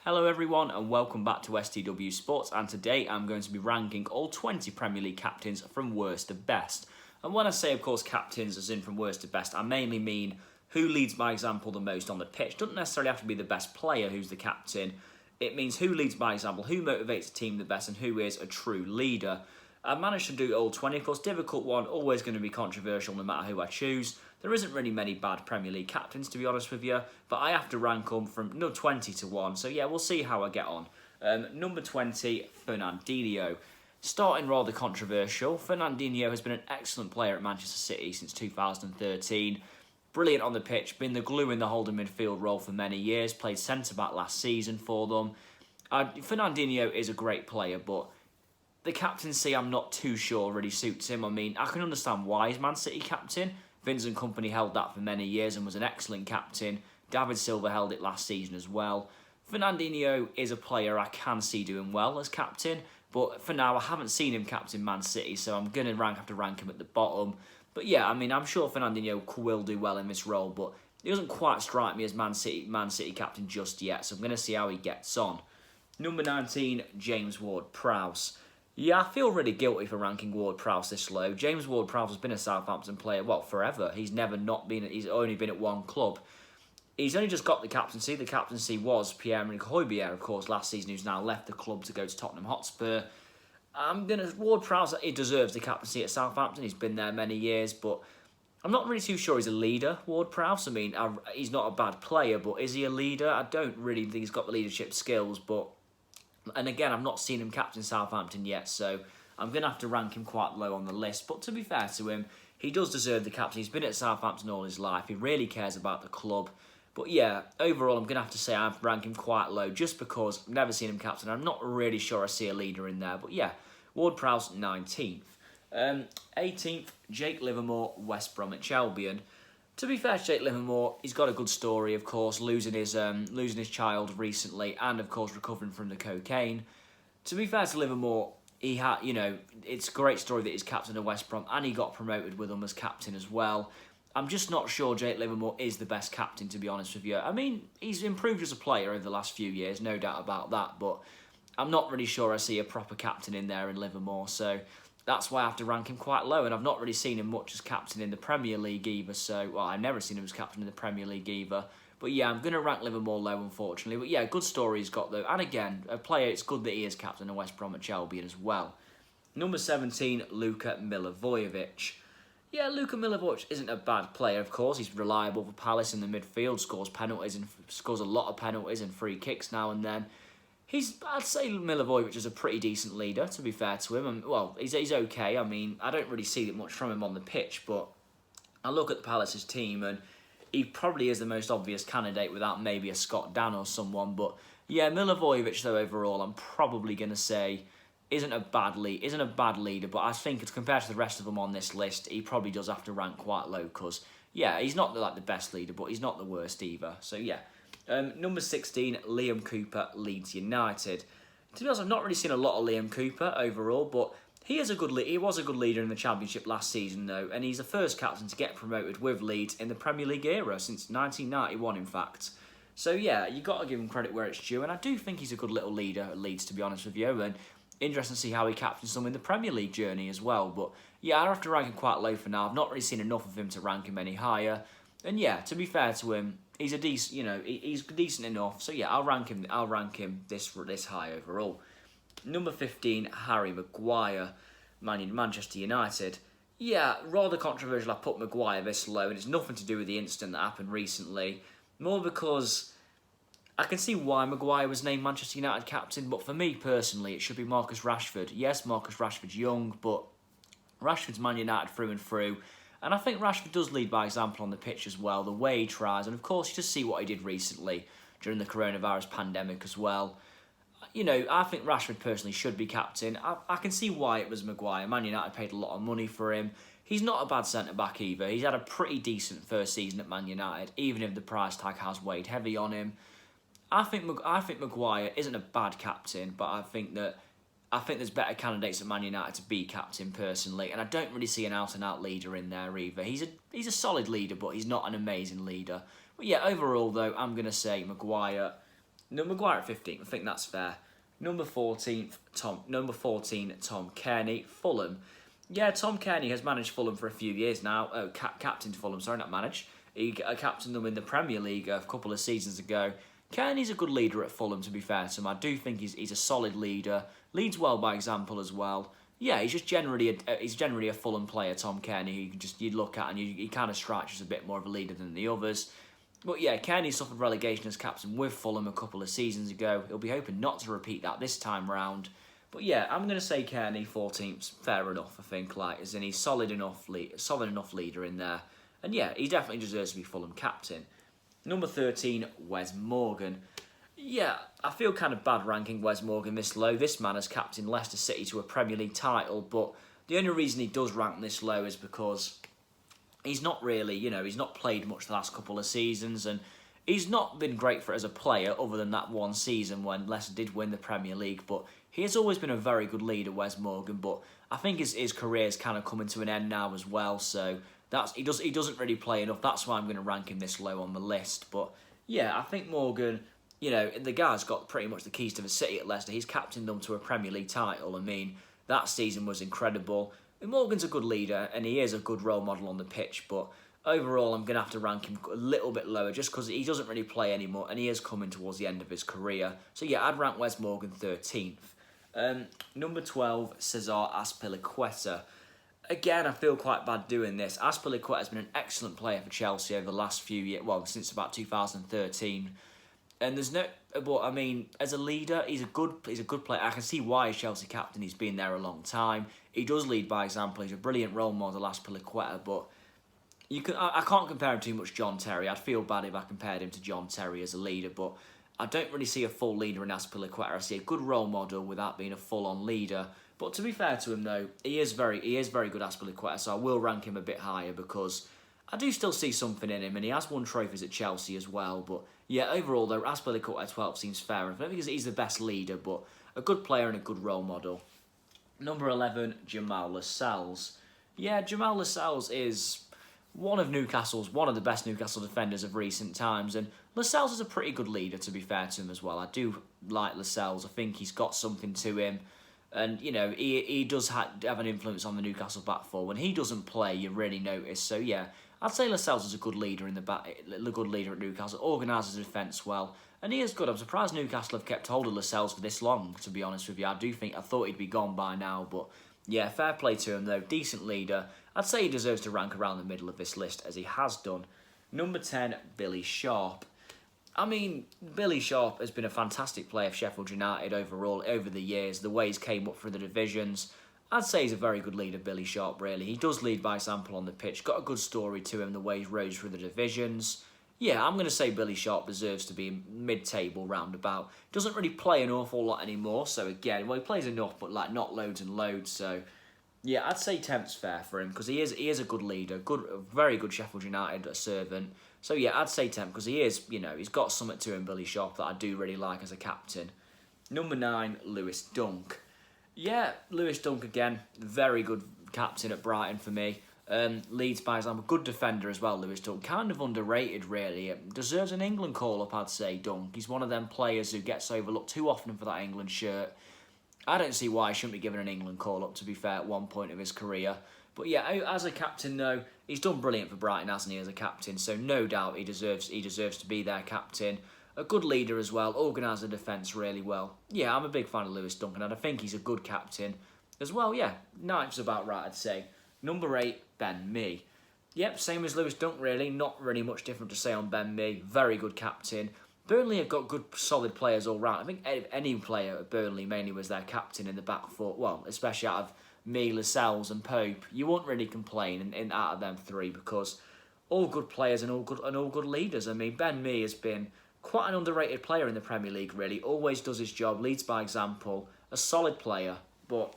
Hello everyone and welcome back to STW Sports, and today I'm going to be ranking all 20 Premier League captains from worst to best. And when I say of course captains as in from worst to best, I mainly mean who leads by example the most on the pitch. Doesn't necessarily have to be the best player who's the captain. It means who leads by example, who motivates the team the best and who is a true leader. I've managed to do all 20, of course difficult one, always going to be controversial no matter who I choose. There isn't really many bad Premier League captains, to be honest with you, but I have to rank them from 20 to 1, so yeah, we'll see how I get on. Number 20, Fernandinho. Starting rather controversial, Fernandinho has been an excellent player at Manchester City since 2013. Brilliant on the pitch, been the glue in the holding midfield role for many years, played centre-back last season for them. Fernandinho is a great player, but the captaincy I'm not too sure really suits him. I mean, I can understand why he's Man City captain. Vince and company held that for many years and was an excellent captain. David Silva held it last season as well. Fernandinho is a player I can see doing well as captain, but for now I haven't seen him captain Man City, so I'm going to have to rank him at the bottom. But yeah, I mean, I'm sure Fernandinho will do well in this role, but he doesn't quite strike me as Man City captain just yet, so I'm going to see how he gets on. Number 19, James Ward-Prowse. Yeah, I feel really guilty for ranking Ward-Prowse this low. James Ward-Prowse has been a Southampton player, well, forever. He's only been at one club. He's only just got the captaincy. The captaincy was Pierre-Emerick Højbjerg, of course, last season, who's now left the club to go to Tottenham Hotspur. Ward-Prowse, he deserves the captaincy at Southampton. He's been there many years, but I'm not really too sure he's a leader, Ward-Prowse. I mean, he's not a bad player, but is he a leader? I don't really think he's got the leadership skills, but and again, I've not seen him captain Southampton yet, so I'm going to have to rank him quite low on the list. But to be fair to him, he does deserve the captain. He's been at Southampton all his life. He really cares about the club. But yeah, overall, I'm going to have to say I've ranked him quite low just because I've never seen him captain. I'm not really sure I see a leader in there. But yeah, Ward-Prowse, 19th. 18th, Jake Livermore, West Bromwich Albion. To be fair to Jake Livermore, he's got a good story, of course, losing his child recently and, of course, recovering from the cocaine. To be fair to Livermore, it's a great story that he's captain of West Brom and he got promoted with them as captain as well. I'm just not sure Jake Livermore is the best captain, to be honest with you. I mean, he's improved as a player over the last few years, no doubt about that, but I'm not really sure I see a proper captain in there in Livermore, so that's why I have to rank him quite low, and I've not really seen him much as captain in the Premier League either, I've never seen him as captain in the Premier League either. But yeah, I'm going to rank Livermore low, unfortunately. But yeah, good story he's got, though. And again, a player, it's good that he is captain of West Bromwich Albion as well. Number 17, Luka Milivojevic. Yeah, Luka Milivojevic isn't a bad player, of course. He's reliable for Palace in the midfield, scores a lot of penalties and free kicks now and then. I'd say Milivojevic is a pretty decent leader, to be fair to him. He's okay. I mean, I don't really see much from him on the pitch, but I look at the Palace's team and he probably is the most obvious candidate without maybe a Scott Dan or someone. But yeah, Milivojevic, though, overall, I'm probably going to say isn't a bad leader, but I think it's compared to the rest of them on this list, he probably does have to rank quite low because, yeah, he's not like the best leader, but he's not the worst either. So yeah. Number 16, Liam Cooper, Leeds United. To be honest, I've not really seen a lot of Liam Cooper overall, but he was a good leader in the Championship last season, though, and he's the first captain to get promoted with Leeds in the Premier League era since 1991, in fact. So yeah, you've got to give him credit where it's due, and I do think he's a good little leader at Leeds, to be honest with you, and interesting to see how he captains them in the Premier League journey as well. But yeah, I have to rank him quite low for now. I've not really seen enough of him to rank him any higher. And yeah, to be fair to him, he's he's decent enough. So yeah, I'll rank him this high overall. Number 15, Harry Maguire, Manchester United. Yeah, rather controversial. I put Maguire this low, and it's nothing to do with the incident that happened recently. More because I can see why Maguire was named Manchester United captain, but for me personally, it should be Marcus Rashford. Yes, Marcus Rashford's young, but Rashford's Man United through and through. And I think Rashford does lead by example on the pitch as well, the way he tries. And of course, you just see what he did recently during the coronavirus pandemic as well. You know, I think Rashford personally should be captain. I can see why it was Maguire. Man United paid a lot of money for him. He's not a bad centre-back either. He's had a pretty decent first season at Man United, even if the price tag has weighed heavy on him. I think Maguire isn't a bad captain, but I think there's better candidates at Man United to be captain personally, and I don't really see an out-and-out leader in there either. He's a solid leader, but he's not an amazing leader. But yeah, overall though, I'm going to say Maguire Maguire at 15th, I think that's fair. Number 14, Tom Kearney, Fulham. Yeah, Tom Kearney has managed Fulham for a few years now. Oh, captained Fulham, sorry, not managed. He captained them in the Premier League a couple of seasons ago. Kearney's a good leader at Fulham, to be fair to him. I do think he's a solid leader. Leads well by example as well. Yeah, he's just generally a Fulham player, Tom Kearney. You'd look at and he kind of strikes as a bit more of a leader than the others. But yeah, Kearney suffered relegation as captain with Fulham a couple of seasons ago. He'll be hoping not to repeat that this time round. But yeah, I'm going to say Kearney 14th. Fair enough, I think. As in he's solid enough leader in there. And yeah, he definitely deserves to be Fulham captain. Number 13, Wes Morgan. Yeah, I feel kind of bad ranking Wes Morgan this low. This man has captained Leicester City to a Premier League title, but the only reason he does rank this low is because he's not really, he's not played much the last couple of seasons, and he's not been great for it as a player other than that one season when Leicester did win the Premier League, but he has always been a very good leader, Wes Morgan, but I think his career's kind of coming to an end now as well, so he doesn't really play enough. That's why I'm going to rank him this low on the list. But yeah, I think Morgan, the guy's got pretty much the keys to the city at Leicester. He's captained them to a Premier League title. I mean, that season was incredible. Morgan's a good leader and he is a good role model on the pitch, but overall I'm going to have to rank him a little bit lower just because he doesn't really play anymore and he is coming towards the end of his career. So yeah, I'd rank Wes Morgan 13th. Number 12, Cesar Azpilicueta. Again, I feel quite bad doing this. Azpilicueta has been an excellent player for Chelsea over the last few years, well, since about 2013. And there's no, but I mean, as a leader, he's a good player. I can see why he's Chelsea captain. He's been there a long time. He does lead by example. He's a brilliant role model, Azpilicueta. But I can't compare him too much to John Terry. I'd feel bad if I compared him to John Terry as a leader. But I don't really see a full leader in Azpilicueta. I see a good role model without being a full-on leader. But to be fair to him, though, he is very good Azpilicueta, so I will rank him a bit higher because I do still see something in him, and he has won trophies at Chelsea as well. But yeah, overall, though, Azpilicueta 12 seems fair enough. I don't think he's the best leader, but a good player and a good role model. Number 11, Jamal Lascelles. Yeah, Jamal Lascelles is one of the best Newcastle defenders of recent times, and Lascelles is a pretty good leader, to be fair to him as well. I do like Lascelles. I think he's got something to him. And, he does have an influence on the Newcastle back four. When he doesn't play, you really notice. So, yeah, I'd say Lascelles is a good leader a good leader at Newcastle. Organises the defence well. And he is good. I'm surprised Newcastle have kept hold of Lascelles for this long, to be honest with you. I thought he'd be gone by now. But, yeah, fair play to him, though. Decent leader. I'd say he deserves to rank around the middle of this list, as he has done. Number 10, Billy Sharp. I mean, Billy Sharp has been a fantastic player for Sheffield United overall over the years. The way he's came up through the divisions, I'd say he's a very good leader, Billy Sharp, really. He does lead by example on the pitch. Got a good story to him, the way he rose through the divisions. Yeah, I'm going to say Billy Sharp deserves to be mid-table roundabout. Doesn't really play an awful lot anymore, so again, well, he plays enough, but not loads and loads, so yeah, I'd say 10th's fair for him, because he is a good leader, a very good Sheffield United servant. So yeah, I'd say 10 because he is, he's got something to him, Billy Sharp, that I do really like as a captain. Number 9, Lewis Dunk. Yeah, Lewis Dunk again, very good captain at Brighton for me. Leads by example, good defender as well, Lewis Dunk. Kind of underrated, really. Deserves an England call-up, I'd say, Dunk. He's one of them players who gets overlooked too often for that England shirt. I don't see why he shouldn't be given an England call-up, to be fair, at one point of his career. But yeah, as a captain, though, he's done brilliant for Brighton, hasn't he, as a captain? So no doubt he deserves to be their captain. A good leader as well, organised the defence really well. Yeah, I'm a big fan of Lewis Dunk, and I think he's a good captain as well. Yeah, 9th's about right, I'd say. Number 8, Ben Mee. Yep, same as Lewis Dunk, really. Not really much different to say on Ben Mee. Very good captain. Burnley have got good, solid players all round. I think any player at Burnley mainly was their captain in the back four. Well, especially out of Mee, Lascelles and Pope. You won't really complain in out of them three because all good players and all good leaders. I mean, Ben Mee has been quite an underrated player in the Premier League, really. Always does his job, leads by example. A solid player, but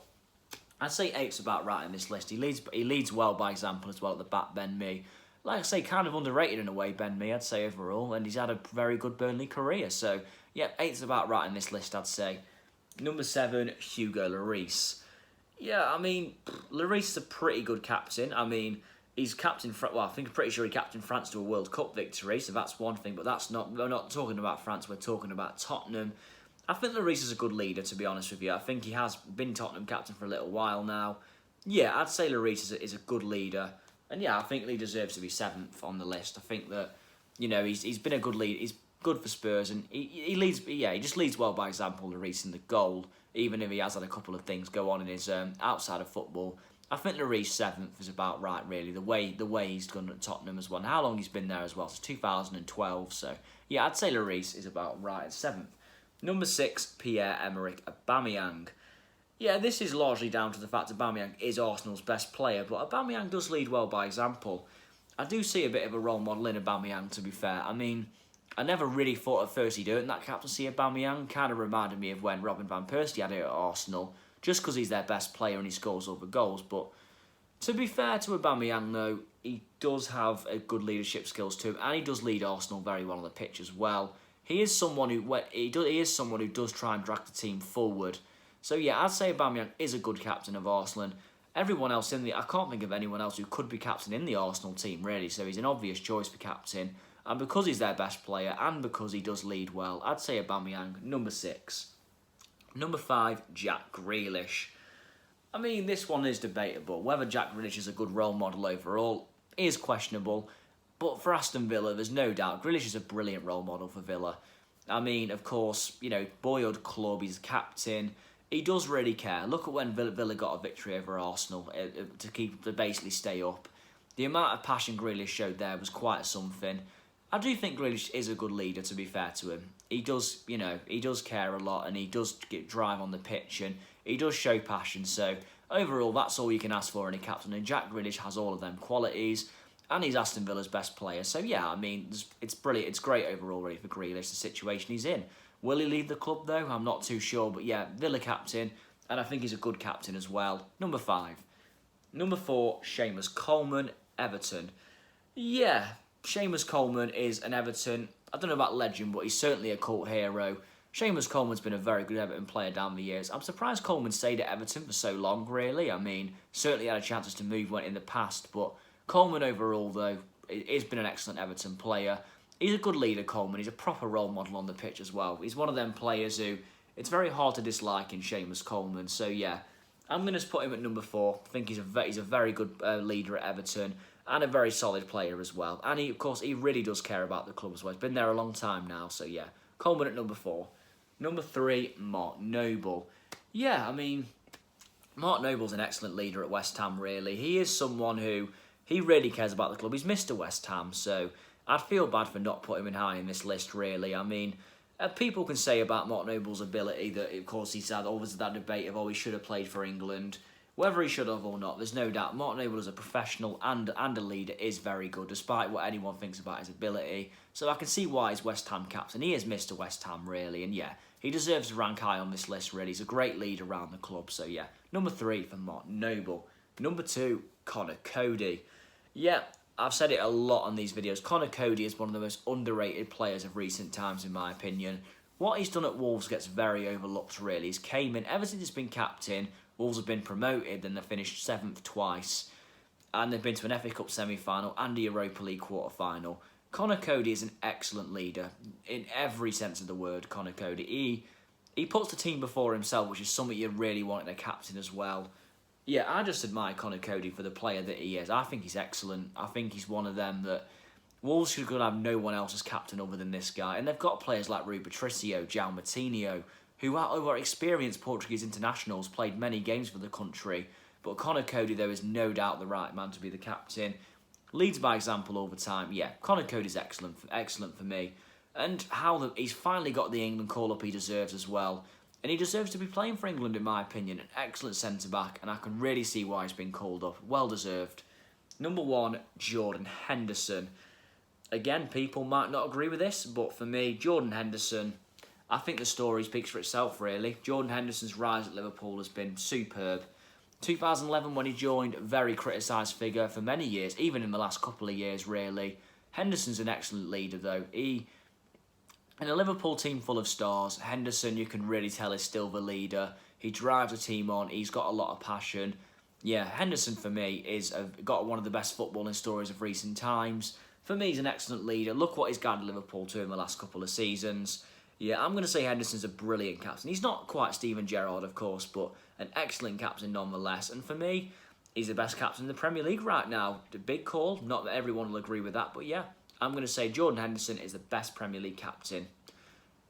I'd say 8's about right in this list. He leads well by example as well at the back, Ben Mee. Like I say, kind of underrated in a way, Ben Mee, I'd say overall, and he's had a very good Burnley career. So, yeah, 8's about right in this list, I'd say. Number 7, Hugo Lloris. Yeah, I mean, Lloris is a pretty good captain. I mean, He's captain. Well, I think I'm pretty sure he captained France to a World Cup victory, so that's one thing. But that's not. We're not talking about France. We're talking about Tottenham. I think Lloris is a good leader, to be honest with you. I think he has been Tottenham captain for a little while now. Yeah, I'd say Lloris is a good leader, and yeah, I think he deserves to be 7th on the list. I think that, you know, he's been a good leader. He's good for Spurs, and he leads. Yeah, he just leads well by example. Lloris in the goal, even if he has had a couple of things go on in his outside of football. I think Lloris 7th is about right, really. The way he's gone at Tottenham as well, and how long he's been there as well. It's 2012, so yeah, I'd say Lloris is about right at 7th. Number 6, Pierre-Emerick Aubameyang. Yeah, this is largely down to the fact that Aubameyang is Arsenal's best player, but Aubameyang does lead well by example. I do see a bit of a role model in Aubameyang, to be fair. I mean, I never really thought at first he'd earned that captaincy. Aubameyang kind of reminded me of when Robin van Persie had it at Arsenal, just because he's their best player and he scores all the goals. But to be fair to Aubameyang, though, he does have a good leadership skills too, and he does lead Arsenal very well on the pitch as well. He is someone who does try and drag the team forward. So yeah, I'd say Aubameyang is a good captain of Arsenal. Everyone else I can't think of anyone else who could be captain in the Arsenal team, really. So he's an obvious choice for captain. And because he's their best player and because he does lead well, I'd say Aubameyang, number 6. Number 5, Jack Grealish. I mean, this one is debatable. Whether Jack Grealish is a good role model overall is questionable. But for Aston Villa, there's no doubt Grealish is a brilliant role model for Villa. I mean, of course, you know, boyhood club, he's captain. He does really care. Look at when Villa got a victory over Arsenal to basically stay up. The amount of passion Grealish showed there was quite something. I do think Grealish is a good leader, to be fair to him. He does, you know, he does care a lot and he does get drive on the pitch and he does show passion. So overall, that's all you can ask for in a captain. And Jack Grealish has all of them qualities and he's Aston Villa's best player. So yeah, I mean, it's brilliant. It's great overall, really, for Grealish, the situation he's in. Will he lead the club, though? I'm not too sure. But yeah, Villa captain, and I think he's a good captain as well. Number 5. Number 4, Seamus Coleman, Everton. Yeah, Seamus Coleman is an Everton, I don't know about legend, but he's certainly a cult hero. Seamus Coleman's been a very good Everton player down the years. I'm surprised Coleman stayed at Everton for so long, really. I mean, certainly had a chances to move in the past, but Coleman overall, though, has been an excellent Everton player. He's a good leader, Coleman. He's a proper role model on the pitch as well. He's one of them players who it's very hard to dislike in Seamus Coleman. So yeah, I'm going to put him at number 4. I think he's a very good leader at Everton and a very solid player as well. And he, of course, he really does care about the club as well. He's been there a long time now. So yeah, Coleman at number 4. Number 3, Mark Noble. Yeah, I mean, Mark Noble's an excellent leader at West Ham, really. He is someone who, he really cares about the club. He's Mr. West Ham, so I'd feel bad for not putting him high in this list, really. I mean, people can say about Mark Noble's ability that, of course, he's had always that debate of, oh, he should have played for England. Whether he should have or not, there's no doubt Mark Noble as a professional and a leader is very good, despite what anyone thinks about his ability. So I can see why he's West Ham captain. He is Mr. West Ham, really, and yeah, he deserves to rank high on this list, really. He's a great leader around the club, so yeah. Number 3 for Mark Noble. Number 2, Connor Cody. Yeah, I've said it a lot on these videos. Connor Cody is one of the most underrated players of recent times, in my opinion. What he's done at Wolves gets very overlooked, really. He's came in, ever since he's been captain, Wolves have been promoted, then they've finished 7th twice. And they've been to an FA Cup semi-final and a Europa League quarter-final. Connor Cody is an excellent leader, in every sense of the word, Connor Cody. He puts the team before himself, which is something you really want in a captain as well. Yeah, I just admire Connor Cody for the player that he is. I think he's excellent. I think he's one of them that Wolves should have no one else as captain other than this guy. And they've got players like Rui Patricio, João Moutinho, who are experienced Portuguese internationals, played many games for the country. But Connor Cody, though, is no doubt the right man to be the captain. Leads by example all the time. Yeah, Connor Cody's excellent for me. And he's finally got the England call-up he deserves as well. And he deserves to be playing for England, in my opinion. An excellent centre-back, and I can really see why he's been called up. Well deserved. Number 1, Jordan Henderson. Again, people might not agree with this, but for me, Jordan Henderson, I think the story speaks for itself, really. Jordan Henderson's rise at Liverpool has been superb. 2011, when he joined, very criticised figure for many years, even in the last couple of years, really. Henderson's an excellent leader, though. In a Liverpool team full of stars, Henderson, you can really tell, is still the leader. He drives the team on. He's got a lot of passion. Yeah, Henderson for me is got one of the best footballing stories of recent times. For me, he's an excellent leader. Look what he's guided Liverpool to in the last couple of seasons. Yeah, I'm going to say Henderson's a brilliant captain. He's not quite Steven Gerrard, of course, but an excellent captain nonetheless. And for me, he's the best captain in the Premier League right now. The big call. Not that everyone will agree with that, but yeah, I'm going to say Jordan Henderson is the best Premier League captain.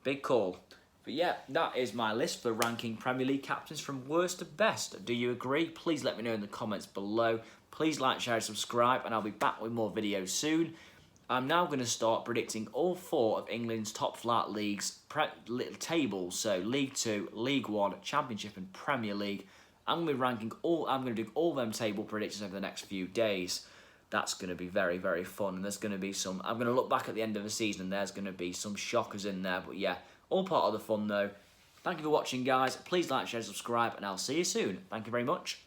Big call. But yeah, that is my list for ranking Premier League captains from worst to best. Do you agree? Please let me know in the comments below. Please like, share, and subscribe, and I'll be back with more videos soon. I'm now going to start predicting all 4 of England's top flight leagues tables. So League 2, League 1, Championship, and Premier League. I'm going to do all them table predictions over the next few days. That's going to be very, very fun. And there's going to be some. I'm going to look back at the end of the season, and there's going to be some shockers in there. But yeah, all part of the fun though. Thank you for watching, guys. Please like, share, subscribe, and I'll see you soon. Thank you very much.